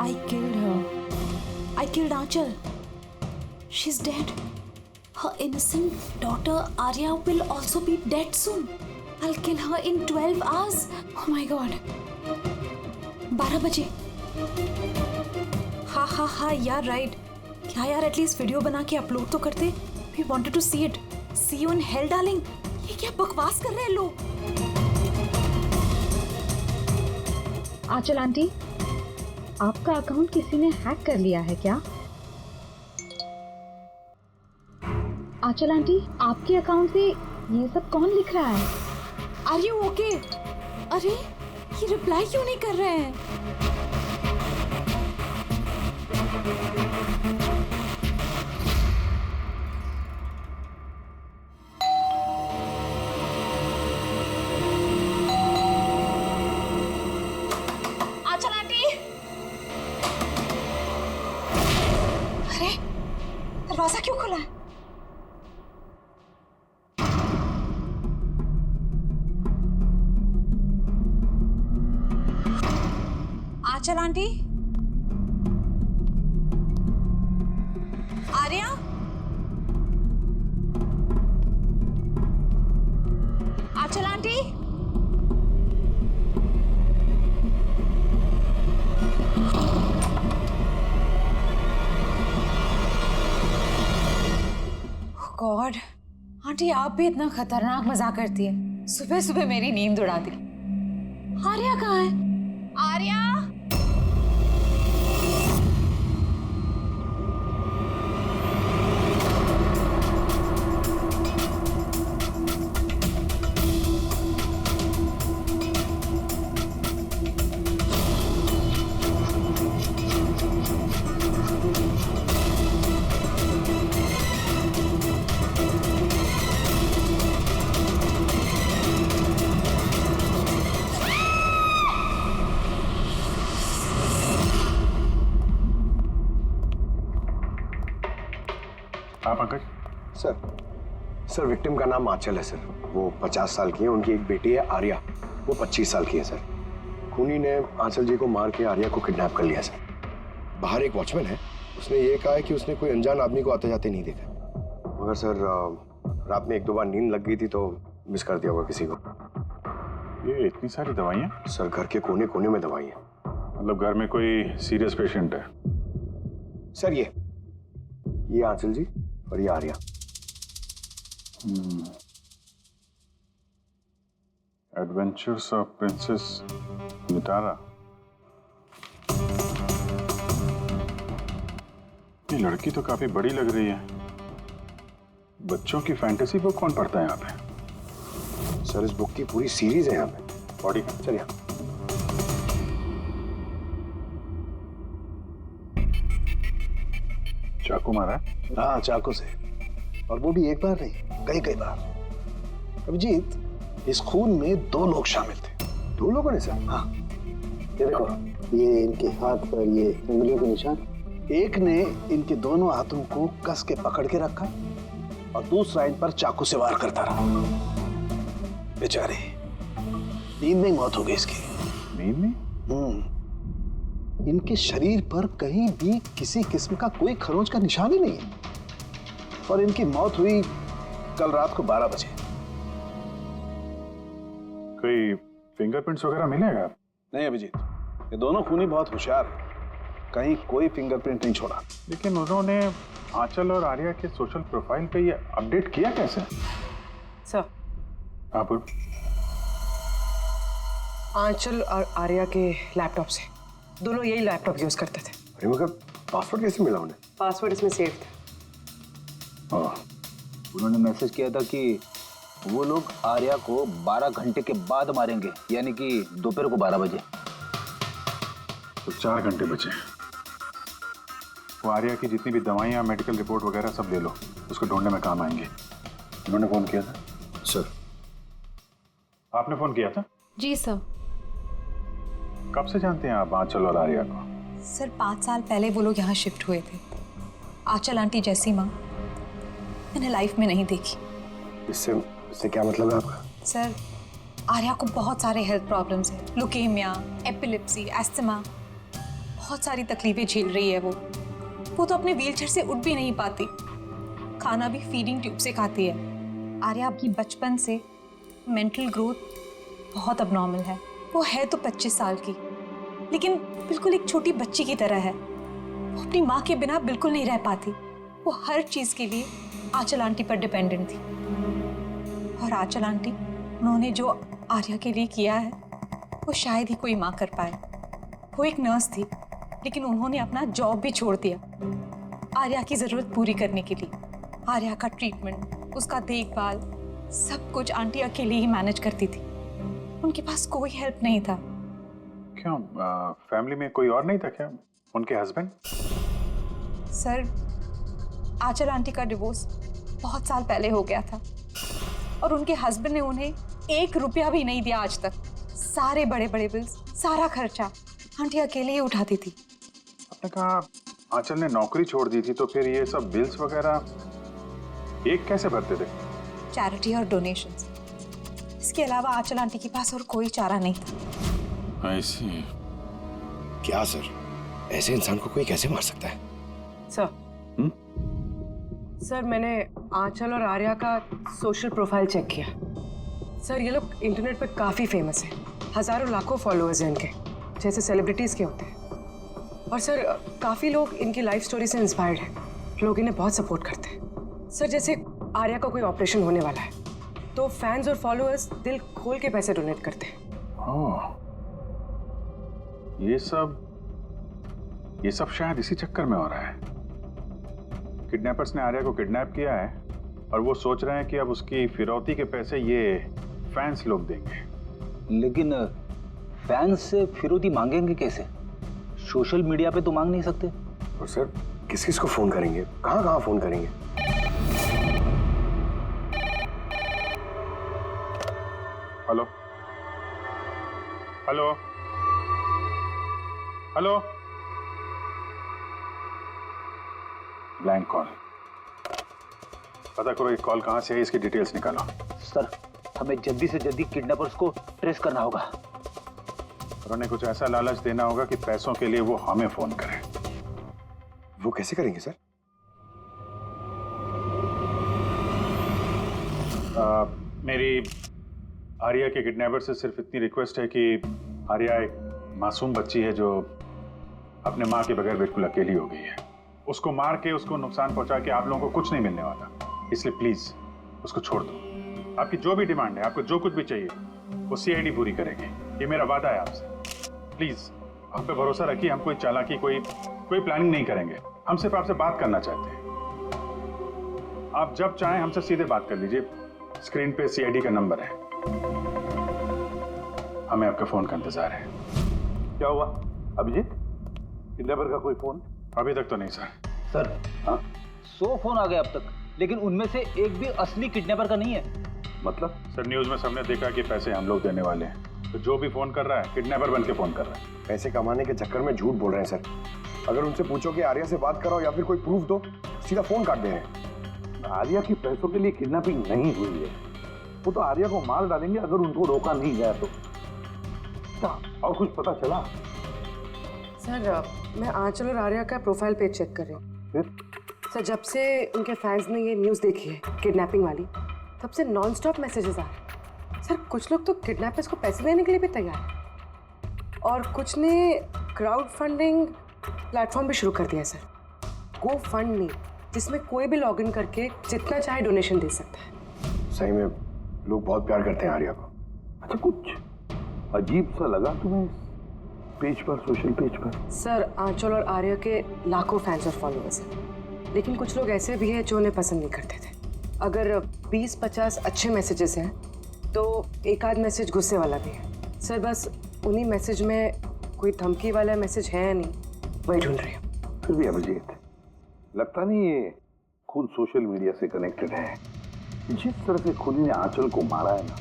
I killed her. I killed Aanchal. She's dead. Her innocent daughter Arya will also be dead soon. I'll kill her in 12 hours. Oh my God. 12 बजे. हाँ यार right. क्या यार at least video बना के upload तो करते. We wanted to see it. See you in hell, darling. ये क्या बकवास कर रहे हैं लोग. आंचल आंटी, आपका अकाउंट किसी ने हैक कर लिया है क्या? आंचल आंटी, आपके अकाउंट से ये सब कौन लिख रहा है? Are you okay? अरे ये रिप्लाई क्यों नहीं कर रहे हैं? आंचल आंटी, अरे दरवाजा क्यों खुला है? आंचल आंटी, आर्या, आंचल आंटी, गॉड, आंटी आप भी इतना खतरनाक मजाक करती है. सुबह सुबह मेरी नींद उड़ा दी. आर्या कहाँ है? आर्या, आप पंकज? सर विक्टिम का नाम आंचल है सर. वो 50 साल की है. उनकी एक बेटी है आर्या, वो 25 साल की है सर. खूनी ने आंचल जी को मार के आर्या को किडनैप कर लिया सर. बाहर एक वॉचमैन है, उसने ये कहा है कि उसने कोई अनजान आदमी को आते जाते नहीं देखा. मगर सर रात में 1-2 बार नींद लग गई थी तो मिस कर दिया होगा किसी को. ये इतनी सारी दवाइयाँ? सर घर के कोने कोने में दवाई है. मतलब घर में कोई सीरियस पेशेंट है? सर ये आंचल जी और ये Arya. Adventures of princess Mitara. ये लड़की तो काफी बड़ी लग रही है. बच्चों की फैंटेसी बुक कौन पढ़ता है यहाँ पे? सर इस बुक की पूरी सीरीज है यहाँ पे. बॉडी का? सर यहाँ चाकू मारा है? हाँ चाकू से, और वो भी एक बार नहीं, कई कई बार. अभिजीत, इस खून में 2 लोग शामिल थे. 2 लोगों ने सर? हाँ, ये देखो, ये इनके हाथ पर ये उंगलियों के निशान. एक ने इनके दोनों हाथों को कस के पकड़ के रखा और दूसरा इन पर चाकू से वार करता रहा. बेचारे, नींद में मौत हो गई इसकी. नींद में? इनके शरीर पर कहीं भी किसी किस्म का कोई खरोंच का निशान ही नहीं है. और इनकी मौत हुई कल रात को 12 बजे. कोई फिंगरप्रिंट्स वगैरह मिलेगा? नहीं अभिजीत, ये दोनों खूनी बहुत होशियार हैं, कहीं कोई फिंगरप्रिंट नहीं छोड़ा. लेकिन उन्होंने आंचल और आर्या के सोशल प्रोफाइल पे ये अपडेट किया कैसे? सर, हाँ बोल. आंचल और आर्या के लैपटॉप से. दोनों यही लैपटॉप यूज करते थे. अरे मगर पासवर्ड कैसे मिला उन्हें? पासवर्ड इसमें सेव था. उन्होंने मैसेज किया था कि वो लोग आर्या को 12 घंटे के बाद मारेंगे, यानी कि दोपहर को 12 बजे. तो 4 घंटे बचे. वो आर्या की जितनी भी दवाइयाँ, मेडिकल रिपोर्ट वगैरह सब ले लो, उसको ढूंढने में काम आएंगे. उन्होंने फोन किया था? सर. आपने फोन किया था? जी सर. कब से जानते हैं आप आंचल और आर्या को? सर 5 साल पहले वो लोग यहाँ शिफ्ट हुए थे. आंचल आंटी जैसी माँ मैंने लाइफ में नहीं देखी. इससे क्या मतलब है आपका? सर आर्या को बहुत सारे हेल्थ प्रॉब्लम्स हैं. लुकेमिया, एपिलेप्सी, एस्थमा, बहुत सारी तकलीफें झेल रही है वो तो अपने व्हीलचेयर से उठ भी नहीं पाती, खाना भी फीडिंग ट्यूब से खाती है। आर्या की बचपन से मेंटल ग्रोथ बहुत अबनॉर्मल है। वो है तो 25 साल की, लेकिन बिल्कुल एक छोटी बच्ची की तरह है। वो अपनी माँ के बिना बिल्कुल नहीं रह पाती। वो हर चीज़ के लिए आंचल आंटी पर डिपेंडेंट थी। और आंचल आंटी, उन्होंने जो आर्या के लिए किया है वो शायद ही कोई माँ कर पाए। वो एक नर्स थी, लेकिन उन्होंने अपना जॉब भी छोड़ दिया आर्या की ज़रूरत पूरी करने के लिए। आर्या का ट्रीटमेंट, उसका देखभाल, सब कुछ आंटी अकेले ही मैनेज करती थी। उनके पास कोई हेल्प नहीं था। क्यों, फैमिली में कोई और नहीं था क्या? उनके हस्बैंड? सर, आंचल आंटी का डिवोर्स बहुत साल पहले हो गया था और उनके हस्बैंड ने उन्हें 1 रुपया भी नहीं दिया आज तक। सारे बड़े बड़े बिल्स, सारा खर्चा आंटी अकेले ही उठाती थी। आपने कहा आंचल ने नौकरी छोड़ दी थी, तो फिर ये सब बिल्स वगैरह एक कैसे भरते थे? चैरिटी और डोनेशंस, इसके अलावा आंचल आंटी के पास और कोई चारा नहीं था। ऐसी क्या सर, ऐसे इंसान को कोई कैसे मार सकता है? सर, मैंने आंचल और आर्या का सोशल प्रोफाइल चेक किया। सर, ये लोग इंटरनेट पे काफ़ी फेमस हैं। हज़ारों लाखों फॉलोअर्स हैं इनके, जैसे सेलिब्रिटीज़ के होते हैं। और सर, काफ़ी लोग इनकी लाइफ स्टोरी से इंस्पायर्ड हैं। लोग इन्हें बहुत सपोर्ट करते हैं। सर, जैसे आर्या का कोई ऑपरेशन होने वाला है तो फैंस और फॉलोअर्स दिल खोल के पैसे डोनेट करते हैं। हाँ, ये सब शायद इसी चक्कर में हो रहा है। किडनैपर्स ने आर्या को किडनैप किया है और वो सोच रहे हैं कि अब उसकी फिरौती के पैसे ये फैंस लोग देंगे। लेकिन फैंस से फिरौती मांगेंगे कैसे? सोशल मीडिया पे तो मांग नहीं सकते। और सर, किस किस को फोन करेंगे, कहाँ कहाँ फोन करेंगे? Hello hello hello, blank call. पता करो ये कॉल कहां से है, इसकी डिटेल्स निकालो। सर, हमें जल्दी से जल्दी किडनैपर्स को ट्रेस करना होगा। और उन्हें कुछ ऐसा लालच देना होगा कि पैसों के लिए वो हमें फोन करें। वो कैसे करेंगे सर? मेरी आर्या के किडनैपर से सिर्फ इतनी रिक्वेस्ट है कि आर्या एक मासूम बच्ची है जो अपने माँ के बगैर बिल्कुल अकेली हो गई है। उसको मार के, उसको नुकसान पहुंचा के आप लोगों को कुछ नहीं मिलने वाला, इसलिए प्लीज उसको छोड़ दो। आपकी जो भी डिमांड है, आपको जो कुछ भी चाहिए, वो सीआईडी पूरी करेगी। ये मेरा वादा है आपसे। प्लीज हम पे भरोसा रखिए। हम कोई चालाकी, कोई प्लानिंग नहीं करेंगे। हम सिर्फ आपसे बात करना चाहते हैं। आप जब चाहें हमसे सीधे बात कर लीजिए। स्क्रीन पे सीआईडी का नंबर है। हमें आपके फोन का इंतजार है। क्या हुआ अभिजीत, किडनैपर का कोई फोन? अभी तक तो नहीं सर। सर, 100 फोन आ गए अब तक, लेकिन उनमें से एक भी असली किडनैपर का नहीं है। मतलब? सर, न्यूज में सबने देखा कि पैसे हम लोग देने वाले हैं, तो जो भी फोन कर रहा है किडनैपर बन के फोन कर रहा है। पैसे कमाने के चक्कर में झूठ बोल रहे हैं सर। अगर उनसे पूछो कि आर्या से बात कराओ या फिर कोई प्रूफ दो, सीधा फोन काट दे रहे हैं। आर्या की पैसों के लिए किडनैपिंग नहीं हुई है। वो तो आर्या को मार डालेंगे अगर उनको रोका नहीं गया तो। और कुछ पता चला? सर, मैं आंचल और आर्या का प्रोफाइल पेज चेक कर रही हूँ। फिर? सर, जब से उनके फैंस ने ये न्यूज़ देखी है किडनैपिंग वाली, तब से नॉन स्टॉप मैसेजेस आ रहे हैं। सर, कुछ लोग तो किडनैपर्स को पैसे देने के लिए भी तैयार हैं और कुछ ने क्राउड फंडिंग प्लेटफॉर्म भी शुरू कर दिया है सर, गो फंड मी, जिसमें कोई भी लॉगिन करके जितना चाहे डोनेशन दे सकता है। सही में लोग बहुत प्यार करते हैं आर्या को। अच्छा, कुछ अजीब सा लगा तुम्हें पेज पर, सोशल पेज पर? सर, आंचल और आर्या के लाखों फैंस और फॉलोअर्स हैं, लेकिन कुछ लोग ऐसे भी हैं जो उन्हें पसंद नहीं करते थे। अगर 20-50 अच्छे मैसेजेस हैं तो एक आध मैसेज गुस्से वाला भी है। सर, बस उन्हीं मैसेज में कोई धमकी वाला मैसेज है या नहीं, वही ढूंढ रही हूँ। फिर भी अभिजीत, लगता नहीं ये खून सोशल मीडिया से कनेक्टेड है। जिस तरह से खूनी ने आंचल को मारा है ना,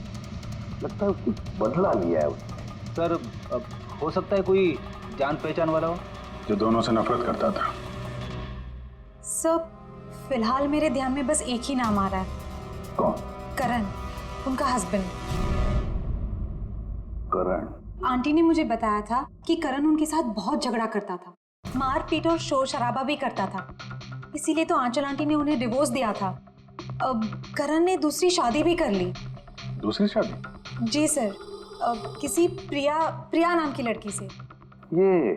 लगता है उसकी बदला लिया है उसने। सर, हो सकता है कोई जान पहचान वाला हो जो दोनों से नफरत करता था। सर, फिलहाल मेरे ध्यान में बस एक ही नाम आ रहा है। कौन? करण, उनका हस्बैंड। करण? आंटी ने मुझे बताया था कि करण उनके साथ बहुत झगड़ा करता था। मारपीट और शोर शराबा भी करता था। इसीलिए तो आंचल आंटी ने उन्हें डिवोर्स दिया था। अब करण ने दूसरी शादी भी कर ली। दूसरी शादी? जी सर, किसी प्रिया नाम की लड़की से। ये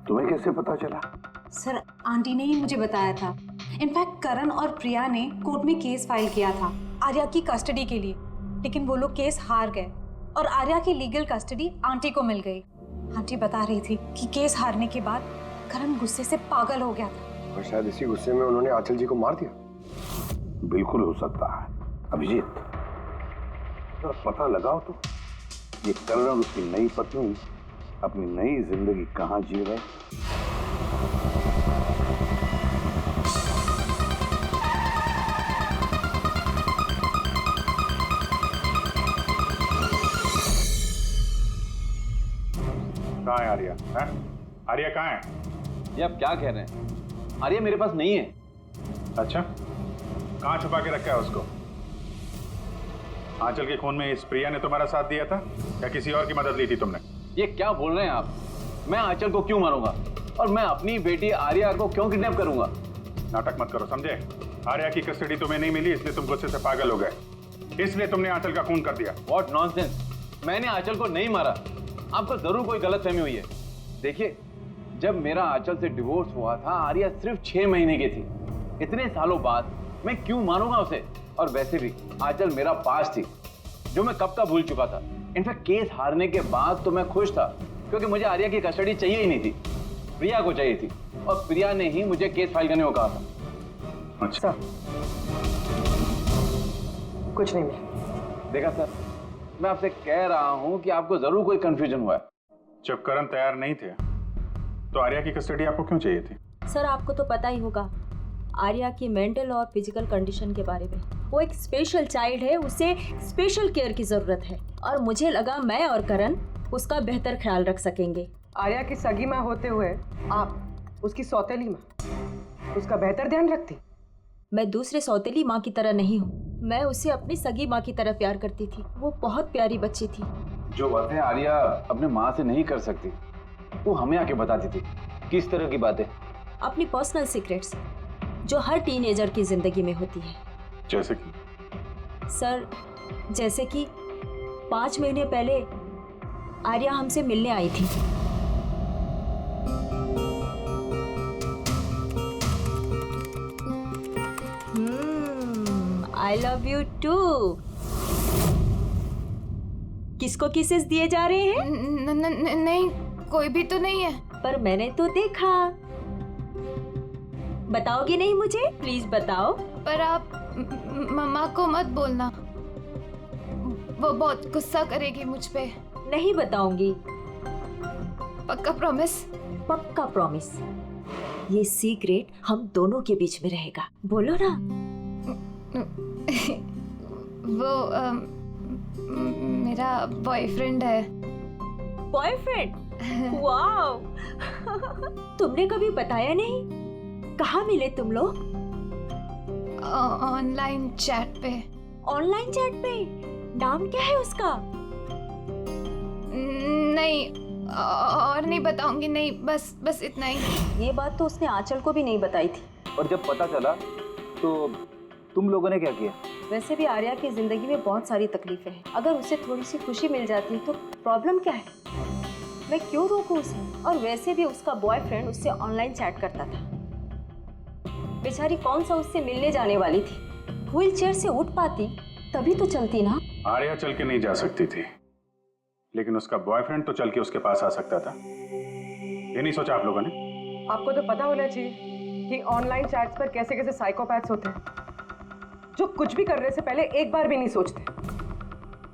तुम्हें कैसे पता चला? सर आंटी ने ही मुझे बताया था। इनफैक्ट करण और प्रिया ने कोर्ट में केस फाइल किया था आर्या की कस्टडी के लिए, लेकिन वो लोग केस हार गए और आर्या की लीगल कस्टडी आंटी को मिल गई। आंटी बता रही थी कि केस हारने के बाद करण गुस्से से पागल हो गया था और शायद इसी गुस्से में उन्होंने आंचल जी को मार दिया। बिल्कुल हो सकता है। अभिजीत, जरा पता लगाओ तो ये करण और उसकी नई पत्नी अपनी नई जिंदगी कहाँ जी रहे। कहाँ है आर्या? हैं? आर्या कहाँ है? ये आप क्या कह रहे हैं? आर्या मेरे पास नहीं है। अच्छा, कहाँ छुपा के रखा है उसको? आंचल के खून में इस प्रिया ने तुम्हारा साथ दिया था या किसी और की मदद ली थी तुमने? ये क्या बोल रहे हैं आप? मैं आंचल को क्यों मारूंगा और मैं अपनी बेटी आर्या को क्यों किडनैप करूंगा? नाटक मत करो, समझे? आर्या की कस्टडी तुम्हें नहीं मिली इसलिए तुम गुस्से से पागल हो गए, इसलिए तुमने आंचल का खून कर दिया। What nonsense! मैंने आंचल को नहीं मारा। आपको जरूर कोई गलतफहमी हुई है। देखिए, जब मेरा आंचल से डिवोर्स हुआ था आर्या सिर्फ 6 महीने की थी। इतने सालों बाद मैं क्यों मारूंगा उसे? और वैसे भी आंचल मेरा पास थी जो मैं कब का भूल चुका था। इनफैक्ट केस हारने के बाद तो मैं खुश था क्योंकि मुझे आर्या की कस्टडी चाहिए ही नहीं थी, प्रिया को चाहिए थी और प्रिया ने ही मुझे केस फाइल करने को कहा था। अच्छा, कुछ नहीं मिला। देखा सर, मैं आपसे कह रहा हूं कि आपको जरूर कोई कंफ्यूजन हुआ है। जब करण तैयार नहीं थे तो आर्या की कस्टडी आपको क्यों चाहिए थी? सर आपको तो पता ही होगा आर्या की मेंटल और फिजिकल कंडीशन के बारे में। वो एक स्पेशल चाइल्ड है, उसे स्पेशल केयर की ज़रूरत है और मुझे लगा मैं और करण उसका बेहतर ख्याल रख सकेंगे। आर्या की सगी माँ होते हुए आप उसकी सौतेली माँ, उसका बेहतर ध्यान रखती। मैं दूसरे सौतेली माँ की तरह नहीं हूँ, मैं उसे अपनी सगी माँ की तरह प्यार करती थी। वो बहुत प्यारी बच्ची थी। जो बातें आर्या अपने माँ से नहीं कर सकती वो हमें आके बताती थी। किस तरह की बातें? अपनी पर्सनल सीक्रेट्स जो हर टीनेजर की जिंदगी में होती है। जैसे कि? सर, जैसे कि 5 महीने पहले आर्या हमसे मिलने आई थी। I love you too. किसको किसेस दिए जा रहे हैं? नहीं, कोई भी तो नहीं है। पर मैंने तो देखा। बताओगी नहीं मुझे? प्लीज बताओ। पर आप मम्मा को मत बोलना, वो बहुत गुस्सा करेगी मुझ पे। नहीं बताऊंगी। पक्का प्रॉमिस? पक्का प्रॉमिस। ये सीक्रेट हम दोनों के बीच में रहेगा। बोलो ना। वो मेरा बॉयफ्रेंड है। बॉयफ्रेंड? वाओ। तुमने कभी बताया नहीं। कहाँ मिले तुम लोग? ऑनलाइन चैट पे। ऑनलाइन चैट पे? नाम क्या है उसका? नहीं, और नहीं बताऊंगी। नहीं, बस इतना ही। ये बात तो उसने आंचल को भी नहीं बताई थी। और जब पता चला तो तुम लोगों ने क्या किया? वैसे भी आर्या की जिंदगी में बहुत सारी तकलीफें हैं। अगर उसे थोड़ी सी खुशी मिल जाती तो प्रॉब्लम क्या है? मैं क्यों रोकूं उसे? और वैसे भी उसका बॉयफ्रेंड उससे ऑनलाइन चैट करता था। बेचारी कौन सा उससे मिलने जाने वाली थी? व्हील चेयर से उठ पाती तभी तो चलती ना। आर्या चल के नहीं जा सकती थी, लेकिन उसका बॉयफ्रेंड तो चल के उसके पास आ सकता था। ये नहीं सोचा आप लोगों ने? आपको तो पता होना चाहिए कि ऑनलाइन चैट्स पर कैसे कैसे साइकोपैथ्स होते हैं जो कुछ भी करने से पहले एक बार भी नहीं सोचते।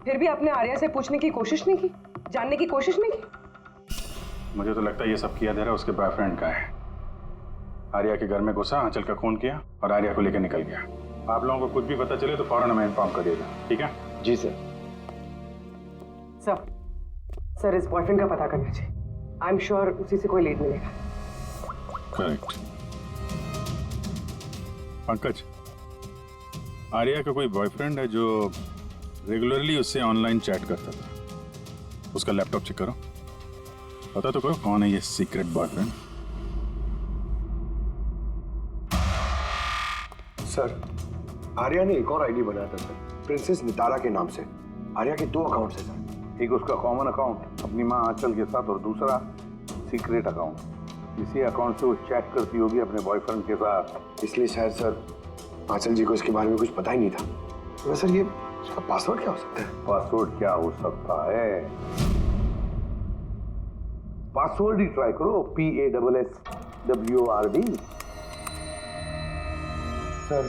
फिर भी आपने आर्या से पूछने की कोशिश नहीं की, जानने की कोशिश नहीं की। मुझे तो लगता है ये सब किया धरा उसके बॉयफ्रेंड का है। आर्या के घर में घुसा, आंचल का खून किया और आर्या को लेकर निकल गया। आप लोगों को कुछ भी पता चले तो फौरन हमें इन्फॉर्म करिएगा, ठीक है? जी सर। सर इस बॉयफ्रेंड का पता करना चाहिए। आई एम श्योर उसी से कोई लीड मिलेगा। करेक्ट। पंकज, आर्या का कोई बॉयफ्रेंड है जो रेगुलरली उससे ऑनलाइन चैट करता था। उसका लैपटॉप चेक करो, पता तो करो कौन है ये सीक्रेट बॉयफ्रेंड। सर आर्या ने एक और आईडी बनाया था सर, प्रिंसेस नितारा के नाम से। आर्या के 2 अकाउंट है सर। एक उसका कॉमन अकाउंट अपनी माँ आंचल के साथ और दूसरा सीक्रेट अकाउंट। इसी अकाउंट से वो चैट करती होगी अपने बॉयफ्रेंड के साथ। इसलिए शायद सर आंचल जी को इसके बारे में कुछ पता ही नहीं था। तो सर ये उसका पासवर्ड क्या हो सकता है? पासवर्ड क्या हो सकता है? पासवर्ड ही ट्राई करो, PASSWORD। Sir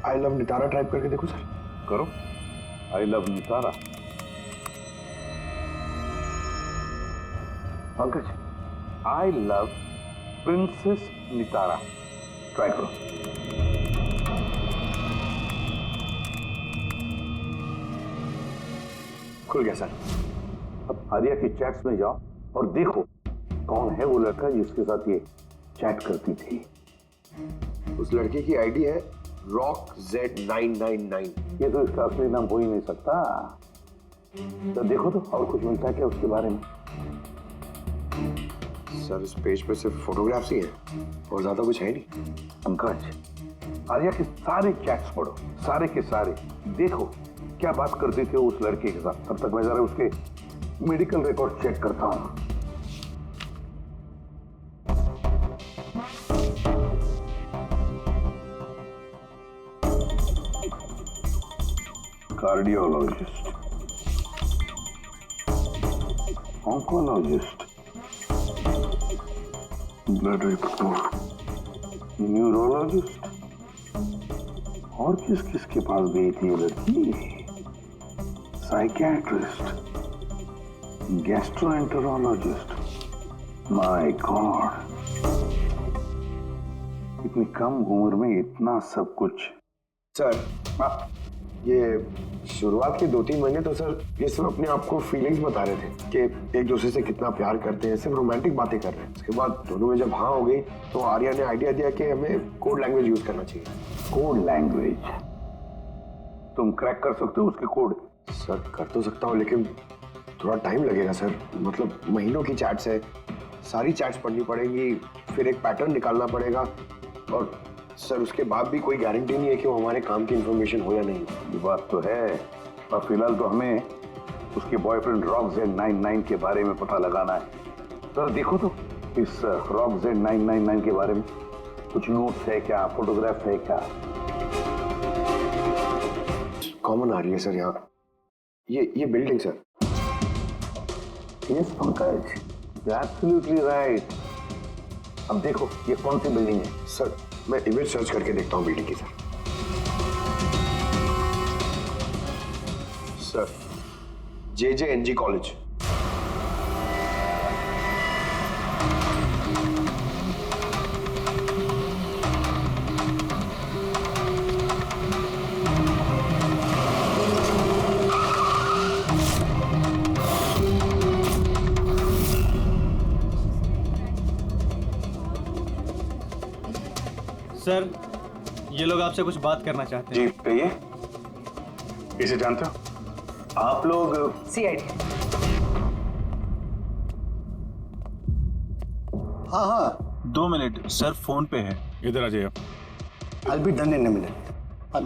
I love Nitara type करके देखो सर। करो, I love Nitara. Pankaj, I love princess Nitara, try करो। खुल गया सर। अब आर्या की चैट्स में जाओ और देखो कौन है वो लड़का जिसके साथ ये चैट करती थी। उस लड़के की आईडी है RockZ999। ये तो इसका असली नाम हो ही नहीं सकता। तो देखो तो और कुछ मिलता है क्या उसके बारे में? सर इस पेज पे सिर्फ फोटोग्राफ्स ही हैं और ज्यादा कुछ है नहीं। पंकज, आर्या के सारे चैट्स पढ़ो, सारे के सारे। देखो क्या बात करते थे उस लड़के के साथ। तब तक मैं जरा उसके मेडिकल रिकॉर्ड चेक करता हूँ। Cardiologist, oncologist, blood report, neurologist. और किस किस के पास गई थी ये लड़की? Psychiatrist, gastroenterologist. माय गॉड, इतनी कम उम्र में इतना सब कुछ। सर ये शुरुआत के 2-3 महीने तो सर ये सब अपने आप को फीलिंग्स बता रहे थे कि एक दूसरे से कितना प्यार करते हैं, सिर्फ रोमांटिक बातें कर रहे हैं। उसके बाद दोनों में जब हाँ हो गई तो आर्या ने आइडिया दिया कि हमें कोड लैंग्वेज यूज करना चाहिए। Code language? तुम क्रैक कर सकते हो उसके कोड? सर कर तो सकता हूँ लेकिन थोड़ा टाइम लगेगा सर। मतलब महीनों की चैट्स है, सारी चैट्स पढ़नी पड़ेगी, फिर एक पैटर्न निकालना पड़ेगा और सर उसके बाद भी कोई गारंटी नहीं है कि वो हमारे काम की इंफॉर्मेशन हो या नहीं। ये बात तो है, और फिलहाल तो हमें उसके बॉयफ्रेंड RockZ999 के बारे में पता लगाना है। सर देखो तो इस RockZ999 के बारे में कुछ नोट्स है क्या, फोटोग्राफ है क्या? कॉमन आ रही है सर यहाँ, ये building sir. Yes Pankaj, you are absolutely right. अब देखो ये कौन सी बिल्डिंग है? सर मैं इमेज सर्च करके देखता हूँ बिल्डिंग की। Sir JJNG college. सर ये लोग आपसे कुछ बात करना चाहते हैं। जी कहिए। इसे जानते हो आप लोग? CID। हाँ 2 मिनट सर, फोन पे है। इधर आ जाइए। I'll be done in a minute।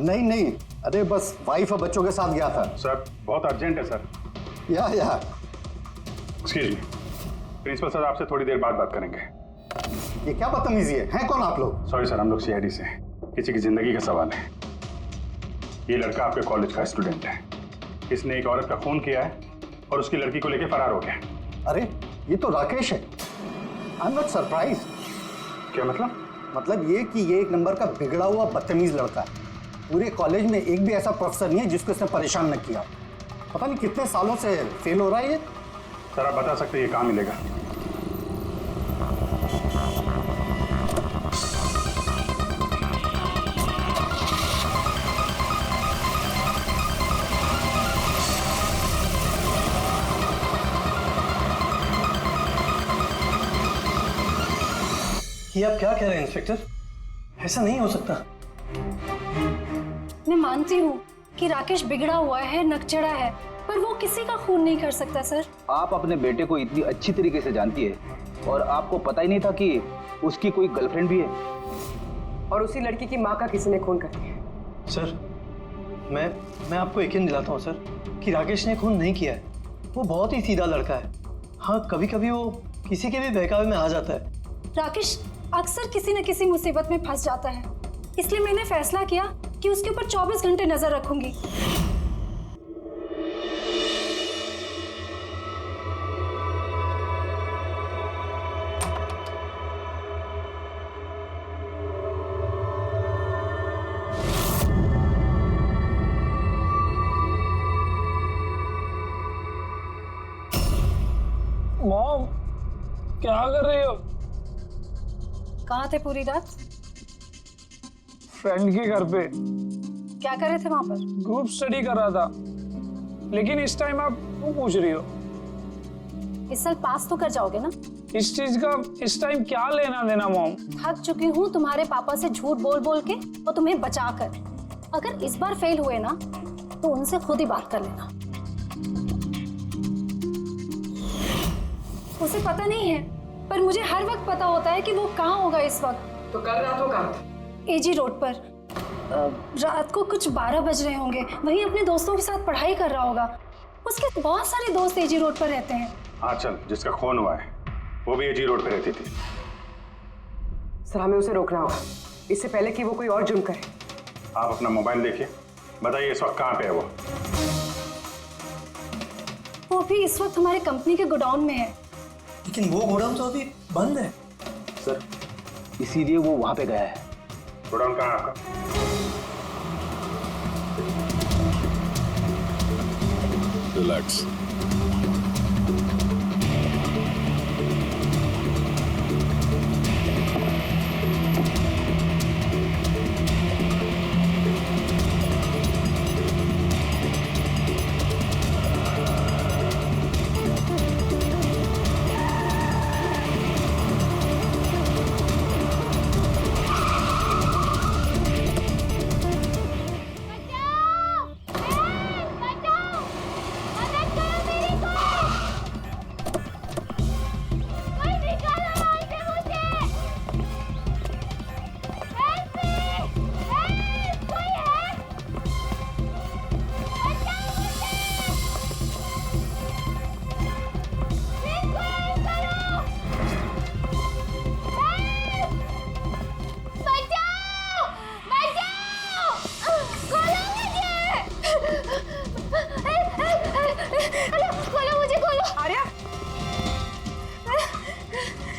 नहीं अरे बस वाइफ और बच्चों के साथ गया था। सर बहुत अर्जेंट है सर। या एक्सक्यूज मी, प्रिंसिपल सर आपसे थोड़ी देर बाद बात करेंगे। ये क्या बदतमीजी है? हैं कौन आप लोग? सॉरी सर, हम लोग CID से हैं। किसी की जिंदगी का सवाल है। ये लड़का आपके कॉलेज का स्टूडेंट है। इसने एक औरत का खून किया है और उसकी लड़की को लेके फरार हो गया। अरे ये तो राकेश है। I am not surprise. क्या मतलब? मतलब ये कि ये एक नंबर का बिगड़ा हुआ बदतमीज लड़का है। पूरे कॉलेज में एक भी ऐसा प्रोफेसर नहीं है जिसको इसने परेशान न किया। पता नहीं कितने सालों से फेल हो रहा है ये। सर आप बता सकते हैं ये कहाँ मिलेगा? ये आप क्या कह रहे हैं इंस्पेक्टर? ऐसा नहीं हो सकता। मैं मानती हूँ कि राकेश बिगड़ा हुआ है, नकचड़ा है, पर वो किसी का खून नहीं कर सकता सर। आप अपने बेटे को इतनी अच्छी तरीके से जानती है और आपको पता ही नहीं था कि उसकी कोई गर्लफ्रेंड भी है। और उसी लड़की की माँ का किसी ने खून कर दिया। सर मैं आपको यकीन दिलाता हूँ सर कि राकेश ने खून नहीं किया है। वो बहुत ही सीधा लड़का है। हाँ, कभी कभी वो किसी के भी बहकावे में आ जाता है। राकेश अक्सर किसी न किसी मुसीबत में फंस जाता है, इसलिए मैंने फैसला किया कि उसके ऊपर 24 घंटे नजर रखूंगी। मॉम, क्या कर रही हो? कहाँ थे पूरी रात? फ्रेंड के घर पे क्या कर रहे थे वहां पर? ग्रुप स्टडी कर रहा था। लेकिन इस टाइम आप क्यों पूछ रही हो? इस साल पास तो कर जाओगे ना? इस चीज का इस टाइम क्या लेना देना मॉम? थक चुकी हूँ तुम्हारे पापा से झूठ बोल बोल के और तुम्हें बचा कर। अगर इस बार फेल हुए ना तो उनसे खुद ही बात कर लेना। उसे पता नहीं है, पर मुझे हर वक्त पता होता है कि वो कहाँ होगा इस वक्त। तो कल रात वो कहाँ था? एजी रोड पर। रात को कुछ 12 बज रहे होंगे। वहीं अपने दोस्तों के साथ पढ़ाई कर रहा होगा। उसके बहुत सारे दोस्त एजी रोड पर रहते हैं। आंचल, जिसका खून हुआ है, वो भी एजी रोड पे रहती थी। सर, हमें उसे रोकना होगा इससे पहले कि वो कोई और जुर्म करे। आप अपना मोबाइल देखिए, बताइए इस वक्त कहाँ पे है वो? वो भी इस वक्त हमारे कंपनी के गोडाउन में है। लेकिन वो गोडाउन तो अभी बंद है सर, इसीलिए वो वहां पे गया है। गोडाउन कहाँ है आपका? रिलैक्स।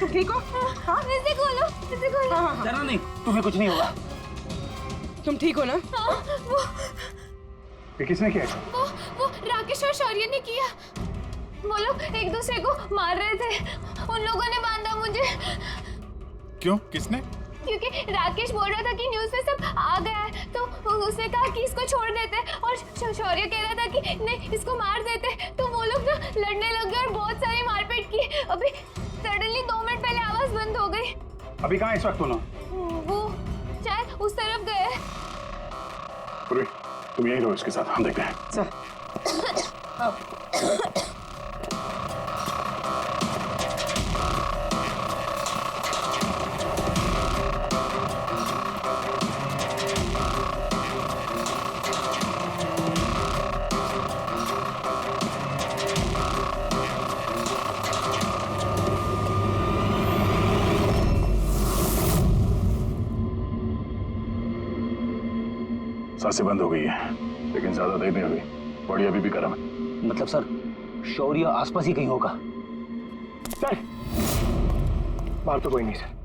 ठीक हो? हाँ? इसे खोलो, इसे खोलो। हाँ। डरना नहीं, तुम्हें कुछ नहीं होगा। तुम ठीक हो ना? ये किसने किया? वो राकेश और शौर्य ने किया। वो लोग एक दूसरे को मार रहे थे। उन लोगों ने बांधा मुझे। क्यों? किसने? क्योंकि राकेश बोल रहा था कि न्यूज़ पे सब आ गया है, तो उसने कहा कि इसको छोड़ देते, और शौर्य कह रहा था कि नहीं इसको मार देते। तो वो लोग ना लड़ने लग गए और बहुत सारी मारपीट की। अभी सडनली 2 मिनट पहले आवाज बंद हो गई। अभी कहाँ इस वक्त तुम? वो शायद उस तरफ गए। पूर्वी, तुम यहीं रहो इसके साथ, हम देखते हैं। चल। सांसें बंद हो गई है, लेकिन ज्यादा देर नहीं हुई। बॉडी अभी भी गर्म है। मतलब सर, शौर्य आसपास ही कहीं होगा। सर, बाहर तो कोई नहीं सर।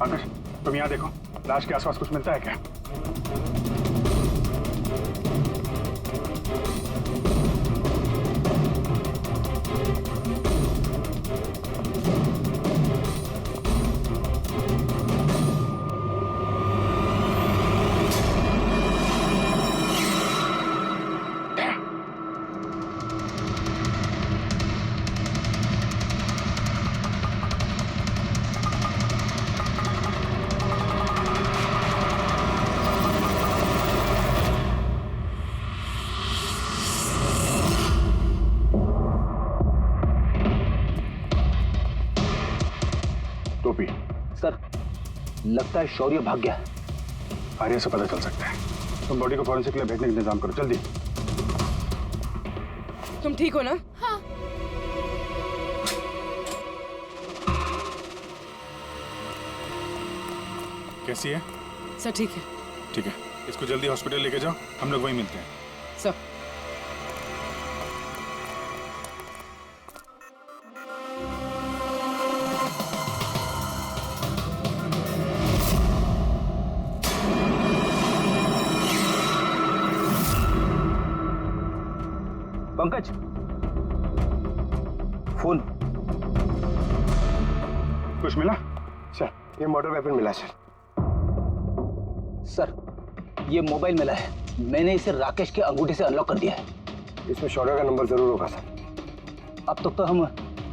आकाश, तुम यहाँ देखो, लाश के आसपास कुछ मिलता है क्या? आरोपी? सर, लगता है शौर्य भाग गया। आर्या से पता चल सकता है। तुम बॉडी को फॉरेंसिक के लिए भेजने का इंतजाम करो, जल्दी। तुम ठीक हो ना? हाँ। कैसी है? सर ठीक है। ठीक है, इसको जल्दी हॉस्पिटल लेके जाओ, हम लोग वहीं मिलते हैं। Sir Pankaj, phone. कुछ मिला? सर, ये मर्डर वेपन मिला सर। सर, ये मोबाइल मिला है। मैंने इसे राकेश के अंगूठे से अनलॉक कर दिया है। इसमें शौर्य का नंबर जरूर होगा सर। अब तक तो हम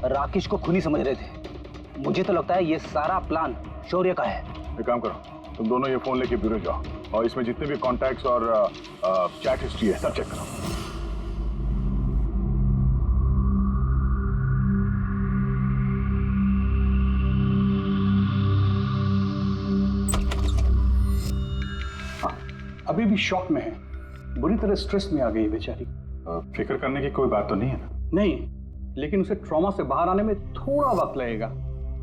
राकेश को खूनी समझ रहे थे। मुझे तो लगता है ये सारा प्लान शौर्य का है। एक काम करो, तुम दोनों ये फोन लेके ब्यूरो जाओ और इसमें जितने भी कॉन्टैक्ट्स और चैट हिस्ट्री है सब चेक करो। अभी भी शॉक में है, बुरी तरह स्ट्रेस में आ गई बेचारी। फिक्र करने की कोई बात तो नहीं है ना? नहीं, लेकिन उसे ट्रॉमा से बाहर आने में थोड़ा वक्त लगेगा।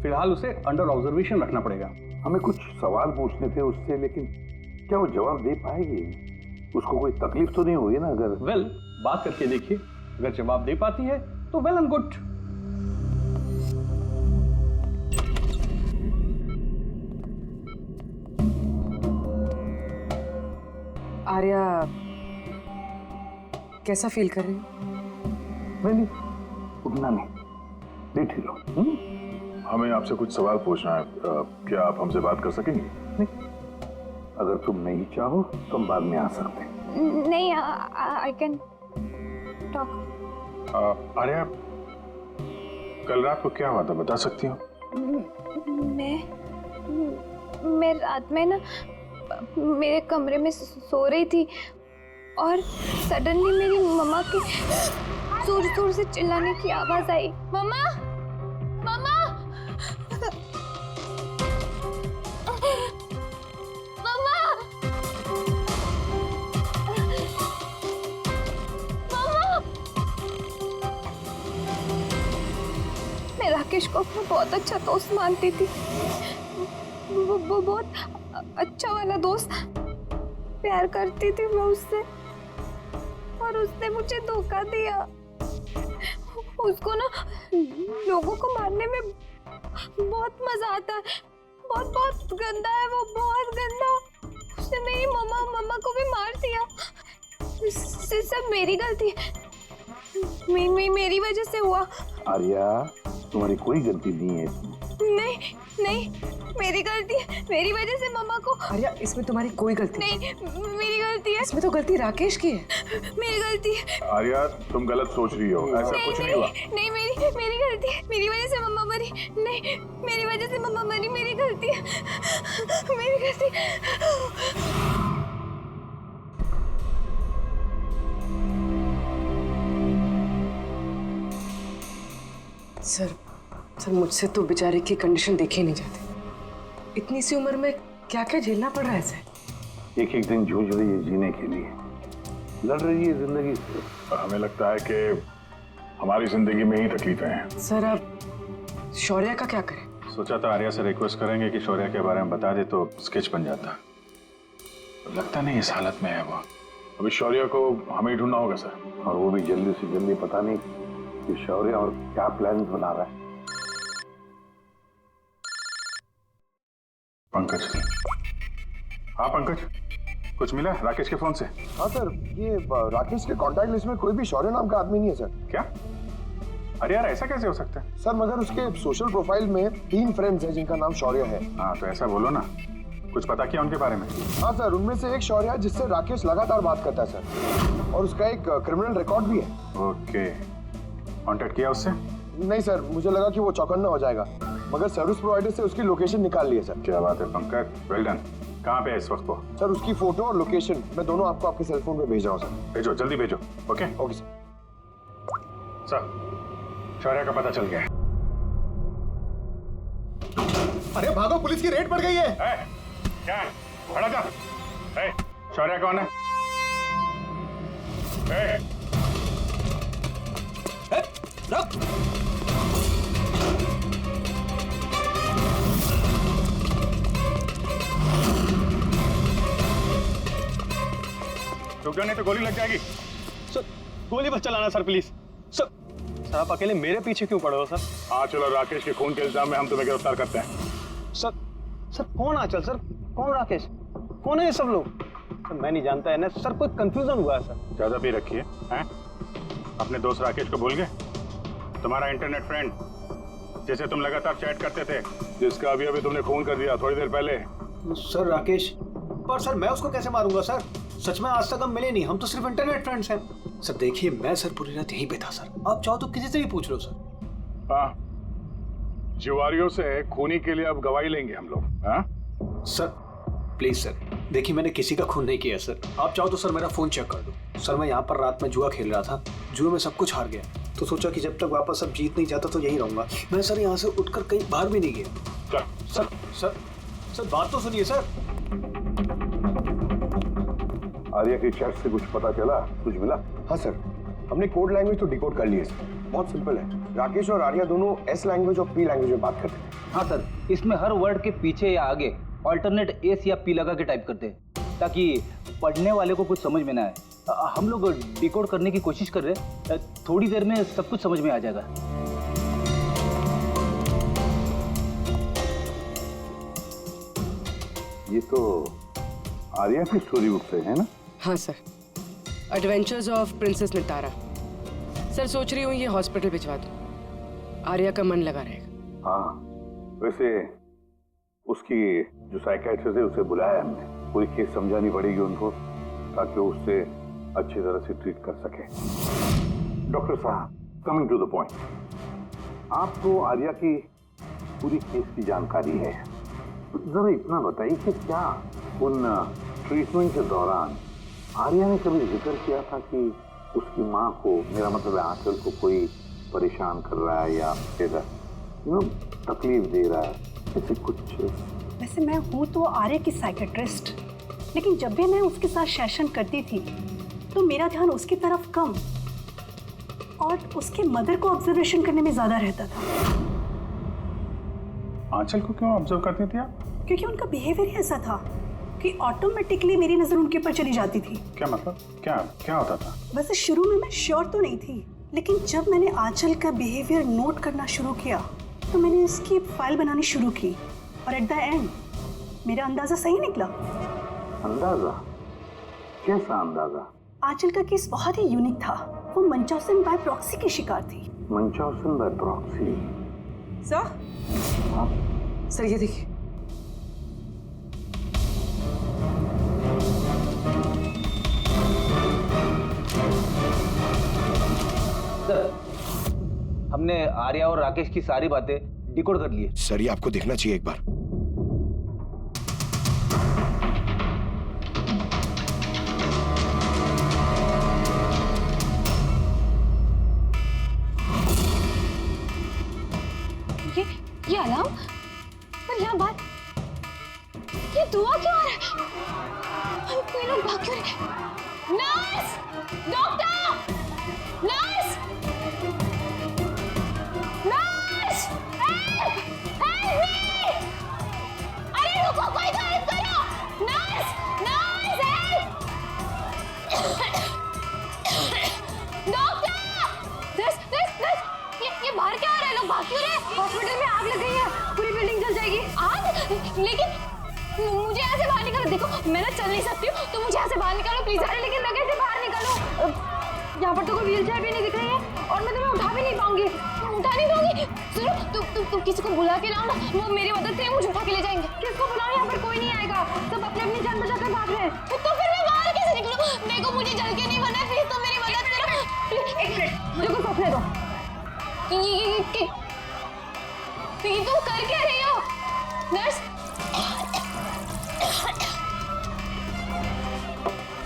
फिलहाल उसे अंडर ऑब्जर्वेशन रखना पड़ेगा। हमें कुछ सवाल पूछने थे उससे, लेकिन क्या वो जवाब दे पाएगी? उसको कोई तकलीफ तो नहीं होगी ना? अगर वेल, बात करके देखिए, अगर जवाब दे पाती है तो वेल एंड गुड। आर्या कैसा फील कर रही हो? नहीं, उतना नहीं, ठीक हो। हमें आपसे कुछ सवाल पूछना है, क्या आप हमसे बात कर सकेंगे? नहीं, अगर तुम नहीं चाहो तो हम बाद में आ सकते हैं। नहीं, आई कैन टॉक। आर्या, कल रात को क्या हुआ था, बता सकती हो? मैं रात में ना मेरे कमरे में सो रही थी और सडनली मेरी मम्मा की जोर जोर से चिल्लाने की आवाज आई। मम्मा, मम्मा, मम्मा, मम्मा। मैं राकेश को अपना बहुत अच्छा दोस्त मानती थी। वो बहुत अच्छा वाला दोस्त, प्यार करती थी मैं उससे, और उसने मुझे धोखा दिया। उसको ना लोगों को मारने में बहुत मजा आता है। बहुत बहुत गंदा है वो, बहुत गंदा। उसने मेरी मम्मा को भी मार दिया। सब मेरी गलती है, मेरी वजह से हुआ। आर्या, तुम्हारी कोई गलती नहीं है इसमें। नहीं, मेरी गलती है। मेरी वजह से मम्मा को। आर्या, इसमें तुम्हारी कोई गलती नहीं, मेरी गलती है। इसमें तो गलती राकेश की है। मेरी गलती है। आर्या, तुम गलत सोच रही हो, ऐसा कुछ नहीं हुआ। नहीं, मेरी गलती है। मेरी वजह से मम्मा मरी। नहीं, मेरी वजह से मम्मा मरी। मेरी गलती है, मेरी गलती। सर, मुझसे तो बेचारे की कंडीशन देखी नहीं जाती। इतनी सी उम्र में क्या क्या झेलना पड़ रहा है सर। एक एक दिन जूझ रही है जीने के लिए, लड़ रही है जिंदगी से। हमें लगता है कि हमारी जिंदगी में ही तकलीफें हैं। सर, अब शौर्य का क्या करें? सोचा था आर्या से रिक्वेस्ट करेंगे कि शौर्य के बारे में बता दे तो स्केच बन जाता। लगता नहीं इस हालत में है वो। अभी शौर्य को हमें ही ढूंढना होगा सर, और वो भी जल्दी से जल्दी। पता नहीं कि शौर्य और क्या प्लान बना रहा है। पंकज। हाँ पंकज, कुछ मिला राकेश के फोन से? हाँ सर, ये राकेश के कांटेक्ट लिस्ट में कोई भी शौर्य नाम का आदमी नहीं है सर। क्या? अरे यार, ऐसा कैसे हो सकता है? सर, मगर उसके सोशल प्रोफाइल में 3 फ्रेंड्स हैं जिनका नाम शौर्य है। हाँ तो ऐसा बोलो ना, कुछ पता किया उनके बारे में? हाँ सर, उनमें से एक शौर्य है जिससे राकेश लगातार बात करता है सर, और उसका एक क्रिमिनल रिकॉर्ड भी है। ओके, कांटेक्ट किया उससे? नहीं सर, मुझे लगा कि वो चौकन्ना हो जाएगा, मगर सर्विस प्रोवाइडर से उसकी लोकेशन निकाल ली है सर। क्या बात है पंकज, वेल डन। कहाँ पे है इस वक्त वो? सर, उसकी फोटो और लोकेशन मैं दोनों आपको आपके सेल फोन पे भेज रहा हूँ सर। भेजो, जल्दी भेजो। Okay okay sir. सर, शौर्य का पता चल गया है। अरे भागो, पुलिस की रेड पड़ गई है। क्या है? खड़ा जा। शौर्य कौन है? रुक। रुक जाओ नहीं तो गोली लग जाएगी। सर गोली मत चलाना सर, प्लीज। सर आप अकेले मेरे पीछे क्यों पड़े हो सर? आंचल और राकेश के खून के इल्जाम में हम तुम्हें गिरफ्तार करते हैं। सर कौन आंचल सर, कौन राकेश, कौन है ये सब लोग? सर मैं नहीं जानता है ना सर, कोई कंफ्यूजन हुआ है सर। ज्यादा पी रखी है? अपने दोस्त राकेश को भूल गए? तुम्हारा इंटरनेट फ्रेंड जिसे तुम लगातार चैट करते थे, जिसका अभी अभी तुमने खून कर दिया थोड़ी देर पहले। सर राकेश, पर सर मैं उसको कैसे मारूंगा सर? सच में आज तक हम मिले नहीं, हम तो सिर्फ इंटरनेट फ्रेंड्स हैं। सर देखिए, मैं सर पूरी रात यहीं पे था सर, आप चाहो तो किसी से भी पूछ लो सर। हाँ, जुआरियों से खूनी के लिए अब गवाही लेंगे हम लोग। हाँ सर प्लीज सर, देखिए मैंने किसी का खून नहीं किया सर, आप चाहो तो सर मेरा फोन चेक कर दो। सर मैं यहाँ पर रात में जुआ खेल रहा था, जुए में सब कुछ हार गया, तो सोचा कि जब तक वापस अब जीत नहीं जाता तो यहीं रहूंगा। मैं सर यहाँ से उठकर कहीं बाहर भी नहीं गया। सर सर सर बात तो सुनिए सर। आर्या के चैट से कुछ पता चला, कुछ मिला? हाँ सर, हमने कोड लैंग्वेज तो डिकोड कर ली है सर। बहुत सिंपल है, राकेश और आर्या दोनों एस लैंग्वेज और पी लैंग्वेज में बात करते हैं। हाँ सर, इसमें हर वर्ड के पीछे या आगे ऑल्टरनेट एस या पी लगा के टाइप करते हैं, ताकि पढ़ने वाले को कुछ समझ में ना आए। हम लोग डिकोड करने की कोशिश कर रहे हैं, थोड़ी देर में सब कुछ समझ में आ जाएगा। ये तो आर्या की स्टोरी बुक से है ना? हाँ sir, adventures of princess Nitara. Sir सोच रही हूँ ये हॉस्पिटल भिजवा दूँ, आर्या का मन लगा रहेगा। हाँ, वैसे उसकी जो साइकियाट्रिस्ट है उसे बुलाया हमने, पूरी केस समझानी पड़ेगी उनको ताकि वो उससे अच्छी तरह से ट्रीट कर सके। डॉक्टर साहब, कमिंग टू द पॉइंट, आपको आर्या की पूरी केस की जानकारी है, जरा इतना बताइए कि क्या उन ट्रीटमेंट के दौरान आर्या ने कभी जिक्र किया था कि उसकी माँ को, मेरा मतलब है आंचल को, कोई परेशान कर रहा है या फिर तकलीफ दे रहा है, ऐसे कुछ? वैसे मैं हूँ तो आर्या की साइकेट्रिस्ट, लेकिन जब भी मैं उसके साथ सेशन करती थी तो मेरा ध्यान उसकी तरफ कम और उसके मदर को ऑब्जर्वेशन करने में ज्यादा रहता था। आंचल को क्यों ऑब्जर्व करती थी आप? क्योंकि उनका बिहेवियर ऐसा था कि ऑटोमेटिकली मेरी नजर उनके ऊपर चली जाती थी। क्या मतलब? क्या क्या होता था? वैसे शुरू में मैं श्योर तो नहीं थी, लेकिन जब मैंने आंचल का बिहेवियर नोट करना शुरू किया तो मैंने इसकी फाइल बनानी शुरू की और एट द एंड मेरा अंदाजा सही निकला। अंदाजा? कैसा अंदाजा? आंचल का केस बहुत ही यूनिक था, वो मंचौसन बाय प्रॉक्सी की शिकार थी। मंचौसन बाय प्रॉक्सी? सर ये देखिए, हमने आर्या और राकेश की सारी बातें डिकोड कर ली है। सर ये आपको देखना चाहिए एक बार। ये अलार्म और यहाँ बात, ये दुआ क्यों आ रहा है? कोई लोग भाग क्यों रहे? Nurse! Doctor! Nurse! Nurse! Help! Help me! अरे रुको, कोई तो हेल्प करो! Nurse! Nurse help! Doctor! Nurse! ये बाहर क्या आ रहे हैं? लोग भाग क्यों रहे हैं? हॉस्पिटल में आग लग गई है, पूरी बिल्डिंग जल जाएगी। आग? लेकिन मुझे यहाँ से बाहर निकालो। देखो मैं ना चल नहीं सकती हूँ, तो मुझे यहाँ से बाहर निकालो प्लीज। अरे लेकिन मैं कैसे बाहर निकालूं? यहाँ पर तो कोई व्हीलचेयर भी नहीं दिख रही है और मैं तुम्हें उठा भी नहीं पाऊंगी। उठा नहीं पाऊंगी? सुनो, तुम किसी को बुला के लाओ ना, वो मेरी मदद से मुझे उठा के ले जाएंगे। किसको बुलाओ? यहाँ पर कोई नहीं आएगा, सब अपनी अपनी जान बचाकर भाग रहे हैं। तो फिर मैं बाहर कैसे निकलूं? देखो मुझे जल के नहीं बना है, प्लीज तुम मेरी मदद करो। एक मिनट, मुझे कुछ सोचने दो। ये तुम कर क्या रही हो? नर्स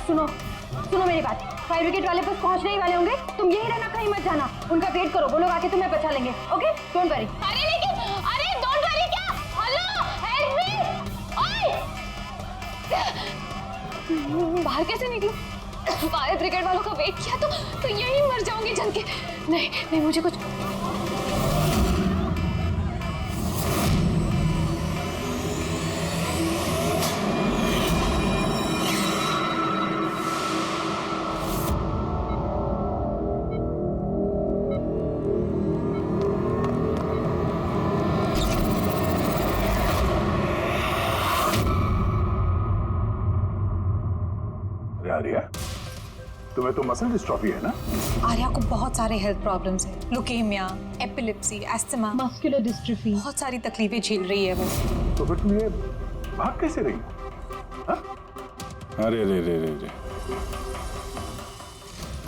सुनो मेरी बात, फायर ब्रिगेड वाले बस पहुंचने ही वाले होंगे, तुम यही रहना, कहीं मत जाना, उनका वेट करो, वो लोग आके तुम्हें बचा लेंगे। Okay, don't worry. अरे लेकिन, अरे डोंट वरी क्या? Hello help me! ओए! बाहर कैसे निकलूं? फायर ब्रिगेड वालों का वेट किया तो यहीं मर जाऊंगी जल के। नहीं नहीं, मुझे कुछ आर्या, तुम्हें तो मसल डिस्ट्रॉफी है ना? आर्या को बहुत सारे हेल्थ प्रॉब्लम्स हैं, leukaemia, epilepsy, asthma, muscular dystrophy, बहुत सारी तकलीफें झेल रही है वो। तो फिर तुम ये भाग कैसे रही? अरे रे रे रे रे,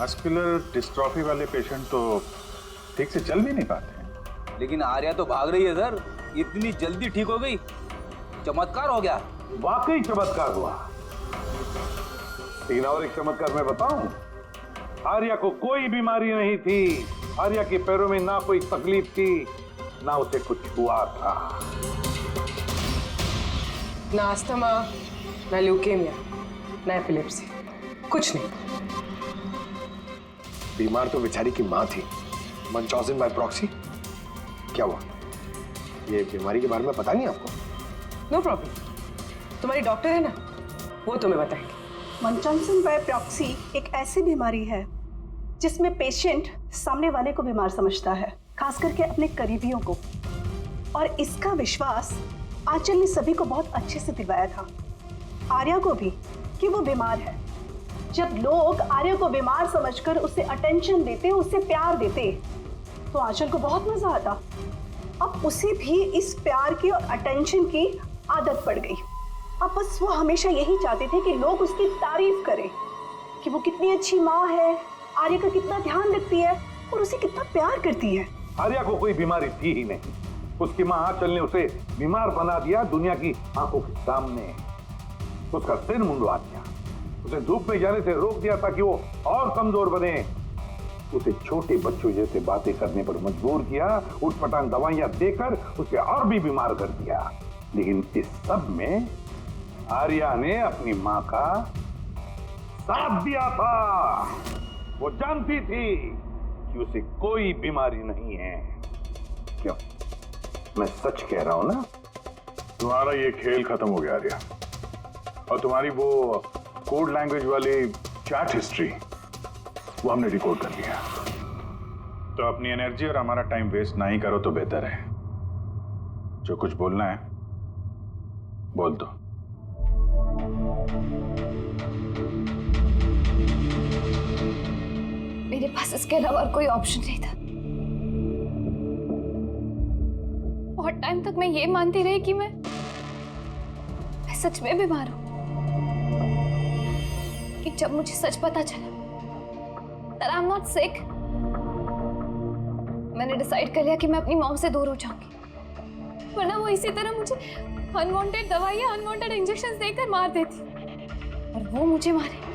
मस्कुलर डिस्ट्रॉफी वाले पेशेंट तो ठीक से चल भी नहीं पाते हैं। लेकिन आर्या तो भाग रही है सर, इतनी जल्दी ठीक हो गई, चमत्कार हो गया। वाकई चमत्कार हुआ। लेकिन और एक चमत्कार मैं बताऊं, आर्या को कोई बीमारी नहीं थी, आर्या के पैरों में ना कोई तकलीफ थी, ना उसे कुछ हुआ था। ना अस्थमा, ना ल्यूकेमिया, ना एपिलेप्सी, कुछ नहीं। बीमार तो बेचारी की माँ थी, मंचौसिन बाय प्रॉक्सी। क्या हुआ? ये बीमारी के बारे में पता नहीं आपको? नो प्रॉब्लम, तुम्हारी डॉक्टर है ना, वो तुम्हें बताएंगे। मंचौसिन बाय प्रॉक्सी एक ऐसी बीमारी है जिसमें पेशेंट सामने वाले को बीमार समझता है, खास करके अपने करीबियों को। और इसका विश्वास आंचल ने सभी को बहुत अच्छे से दिलवाया था, आर्या को भी, कि वो बीमार है। जब लोग आर्या को बीमार समझकर उसे अटेंशन देते, उसे प्यार देते, तो आंचल को बहुत मजा आता। अब उसे भी इस प्यार की और अटेंशन की आदत पड़ गई। अब बस वो हमेशा यही चाहते थे कि लोग उसकी तारीफ करें कि वो कितनी अच्छी माँ है, आर्या का कितना ध्यान रखती है और उसे कितना प्यार करती है। आर्या को कोई बीमारी थी ही नहीं, उसकी माँ आंचल ने उसे बीमार बना दिया दुनिया की आंखों के सामने। उसका सिर मुंडवा दिया, उसे धूप में जाने से रोक दिया ताकि वो और कमजोर बने, उसे छोटे बच्चों जैसे बातें करने पर मजबूर किया, उठपटांग दवाइयां देकर उसे और भी बीमार कर दिया। लेकिन इस सब में आर्या ने अपनी मां का साथ दिया था। वो जानती थी कि उसे कोई बीमारी नहीं है। क्यों? मैं सच कह रहा हूं ना? तुम्हारा ये खेल खत्म हो गया आर्या, और तुम्हारी वो कोड लैंग्वेज वाली चैट हिस्ट्री वो हमने रिकॉर्ड कर लिया। तो अपनी एनर्जी और हमारा टाइम वेस्ट ना ही करो तो बेहतर है। जो कुछ बोलना है बोल दो। मेरे पास इसके अलावा कोई ऑप्शन नहीं था। बहुत टाइम तक मैं ये मानती रही कि मैं सच में बीमार हूं, कि जब मुझे सच पता चला that I'm not sick, मैंने डिसाइड कर लिया कि मैं अपनी मॉम से दूर हो जाऊंगी, वरना वो इसी तरह मुझे अनवांटेड दवाइयां, अनवांटेड इंजेक्शंस देकर मार देती। और वो मुझे मारे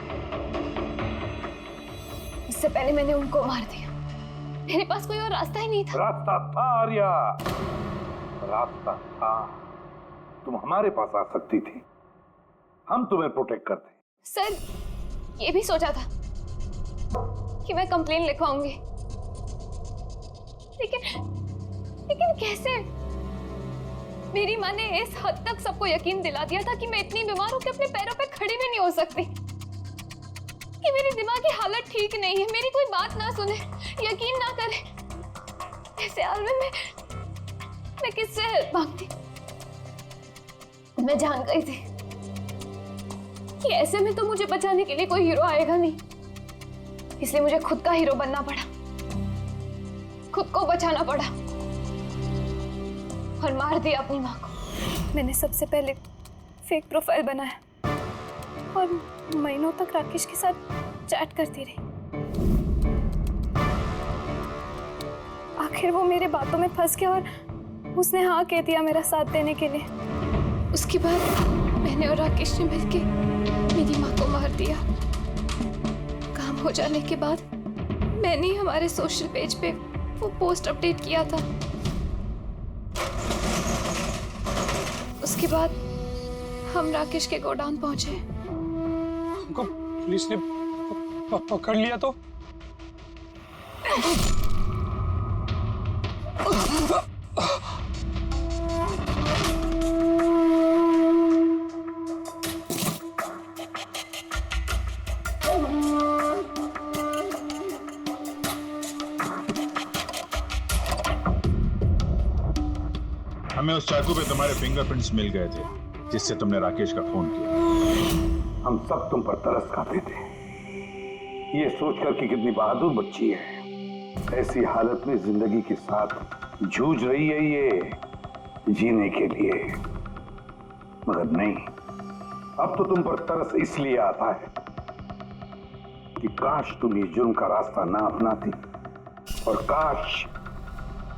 उससे पहले मैंने उनको मार दिया। मेरे पास कोई और रास्ता ही नहीं था। रास्ता था आर्या, रास्ता था। तुम हमारे पास आ सकती थी, हम तुम्हें प्रोटेक्ट करते। सर, ये भी सोचा था कि मैं कंप्लेन लिखवाऊंगी, लेकिन कैसे? मेरी माँ ने इस हद तक सबको यकीन दिला दिया था कि मैं इतनी बीमार हूं कि अपने पैरों पे खड़ी भी नहीं हो सकती, कि मेरी दिमागी हालत ठीक नहीं है, मेरी कोई बात ना सुने, यकीन ना करे। ऐसे हाल में मैं किससे हेल्प मांगती? मैं जान गई थी कि ऐसे में तो मुझे बचाने के लिए कोई हीरो आएगा नहीं, इसलिए मुझे खुद का हीरो बनना पड़ा, खुद को बचाना पड़ा और मार दिया अपनी माँ को। मैंने सबसे पहले फेक प्रोफाइल बनाया और महीनों तक राकेश के साथ चैट करती रही। आखिर वो मेरे बातों में फंस गया और उसने हाँ कह दिया मेरा साथ देने के लिए। उसके बाद मैंने और राकेश ने मिलके मेरी माँ को मार दिया। काम हो जाने के बाद मैंने ही हमारे सोशल पेज पे वो पोस्ट अपडेट किया था। उसके बाद हम राकेश के गोडाउन पहुंचे। हमको पुलिस ने पकड़ लिया तो? हमें उस चाकू पे तुम्हारे फिंगरप्रिंट्स मिल गए थे जिससे तुमने राकेश का खून किया। हम सब तुम पर तरस खाते थे, ये सोचकर कि कितनी बहादुर बच्ची है, ऐसी हालत में जिंदगी के साथ जूझ रही है ये जीने के लिए। मगर नहीं, अब तो तुम पर तरस इसलिए आता है कि काश तुम ये जुर्म का रास्ता ना अपनाती, और काश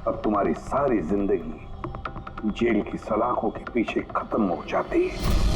अब तुम्हारी सारी जिंदगी जेल की सलाखों के पीछे खत्म हो जाती है।